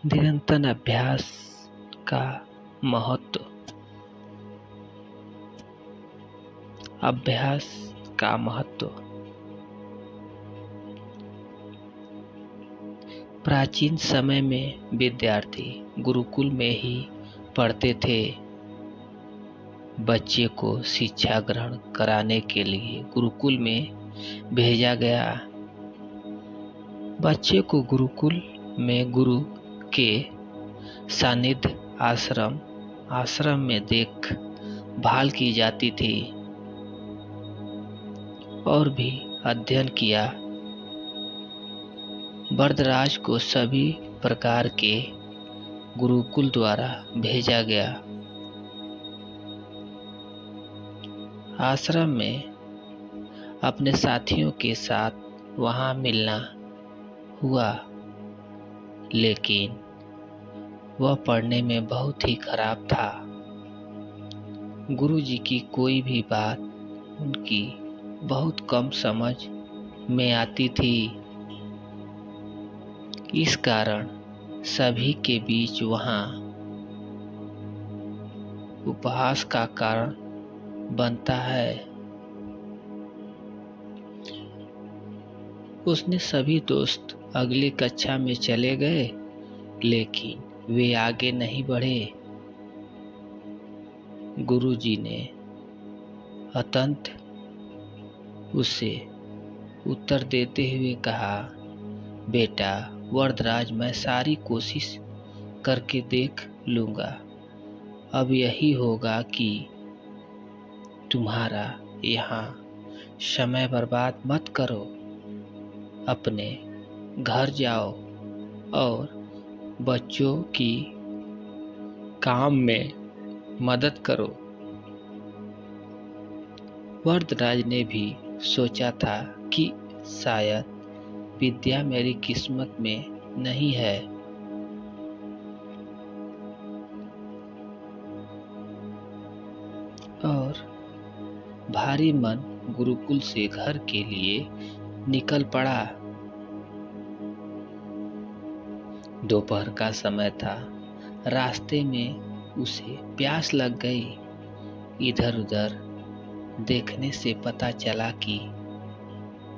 निरंतर अभ्यास का महत्व। अभ्यास का महत्व। प्राचीन समय में विद्यार्थी गुरुकुल में ही पढ़ते थे। बच्चे को शिक्षा ग्रहण कराने के लिए गुरुकुल में भेजा गया। बच्चे को गुरुकुल में गुरु के सानिध्य आश्रम में देख भाल की जाती थी और भी अध्ययन किया। वरदराज को सभी प्रकार के गुरुकुल द्वारा भेजा गया। आश्रम में अपने साथियों के साथ वहां मिलना हुआ, लेकिन वह पढ़ने में बहुत ही खराब था। गुरुजी की कोई भी बात उनकी बहुत कम समझ में आती थी। इस कारण सभी के बीच वहां उपहास का कारण बनता है। उसने सभी दोस्त अगली कक्षा में चले गए, लेकिन वे आगे नहीं बढ़े। गुरुजी ने अत्यंत उसे उत्तर देते हुए कहा, बेटा वरदराज, मैं सारी कोशिश करके देख लूंगा। अब यही होगा कि तुम्हारा यहाँ समय बर्बाद मत करो। अपने घर जाओ और बच्चों की काम में मदद करो। वरदराज ने भी सोचा था कि शायद विद्या मेरी किस्मत में नहीं है। और भारी मन गुरुकुल से घर के लिए निकल पड़ा। दोपहर का समय था। रास्ते में उसे प्यास लग गई। इधर उधर देखने से पता चला कि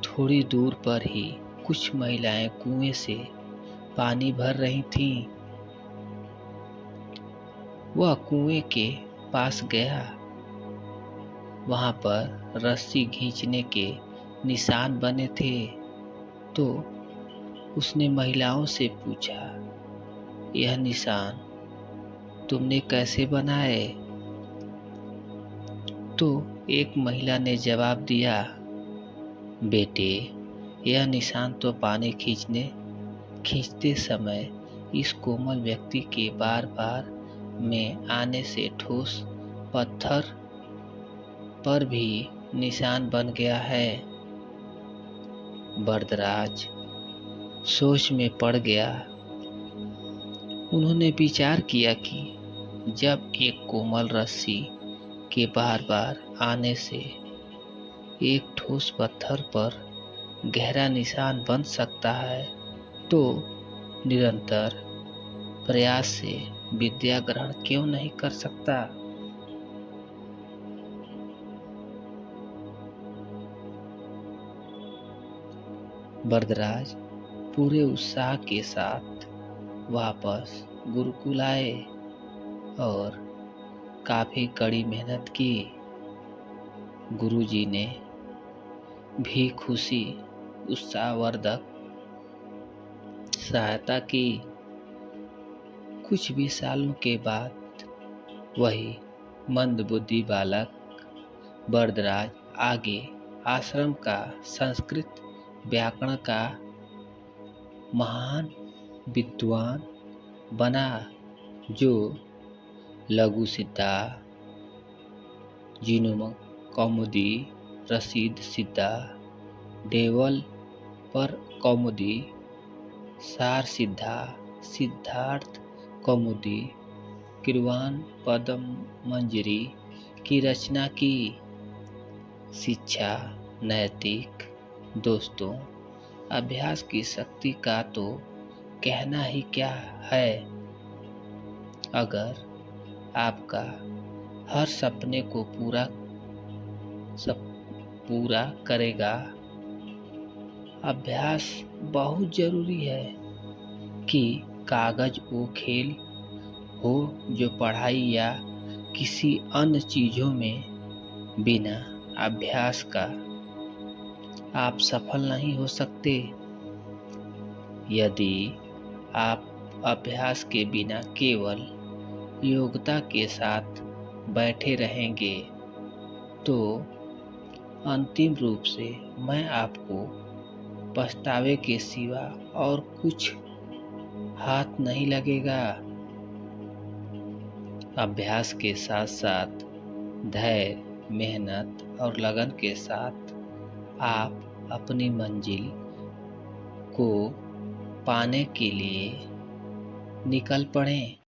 थोड़ी दूर पर ही कुछ महिलाएं कुएं से पानी भर रही थीं। वह कुएं के पास गया। वहां पर रस्सी खींचने के निशान बने थे, तो उसने महिलाओं से पूछा, यह निशान तुमने कैसे बनाए? तो एक महिला ने जवाब दिया, बेटे, यह निशान तो पानी खींचते समय इस कोमल व्यक्ति के बार बार में आने से ठोस पत्थर पर भी निशान बन गया है। वरदराज सोच में पड़ गया। उन्होंने विचार किया कि जब एक कोमल रस्सी के बार बार आने से एक ठोस पत्थर पर गहरा निशान बन सकता है, तो निरंतर प्रयास से विद्या ग्रहण क्यों नहीं कर सकता? वरदराज पूरे उत्साह के साथ वापस गुरुकुल आए और काफी कड़ी मेहनत की। गुरुजी ने भी खुशी उत्साहवर्धक सहायता की। कुछ भी सालों के बाद वही मंदबुद्धि बालक वरदराज आगे आश्रम का संस्कृत व्याकरण का महान विद्वान बना, जो लघु सिद्धा, जीनोम कौमुदी, रसीद सिद्धा, देवल पर कौमुदी, सार सिद्धा, सिद्धार्थ कौमुदी, किरवान पदम मंजरी की रचना की। शिक्षा, नैतिक दोस्तों, अभ्यास की शक्ति का तो कहना ही क्या है। अगर आपका हर सपने को सब पूरा करेगा, अभ्यास बहुत जरूरी है कि कागज वो खेल हो जो पढ़ाई या किसी अन्य चीजों में बिना अभ्यास का आप सफल नहीं हो सकते। यदि आप अभ्यास के बिना केवल योग्यता के साथ बैठे रहेंगे तो अंतिम रूप से मैं आपको पछतावे के सिवा और कुछ हाथ नहीं लगेगा। अभ्यास के साथ साथ धैर्य, मेहनत और लगन के साथ आप अपनी मंजिल को पाने के लिए निकल पड़ें।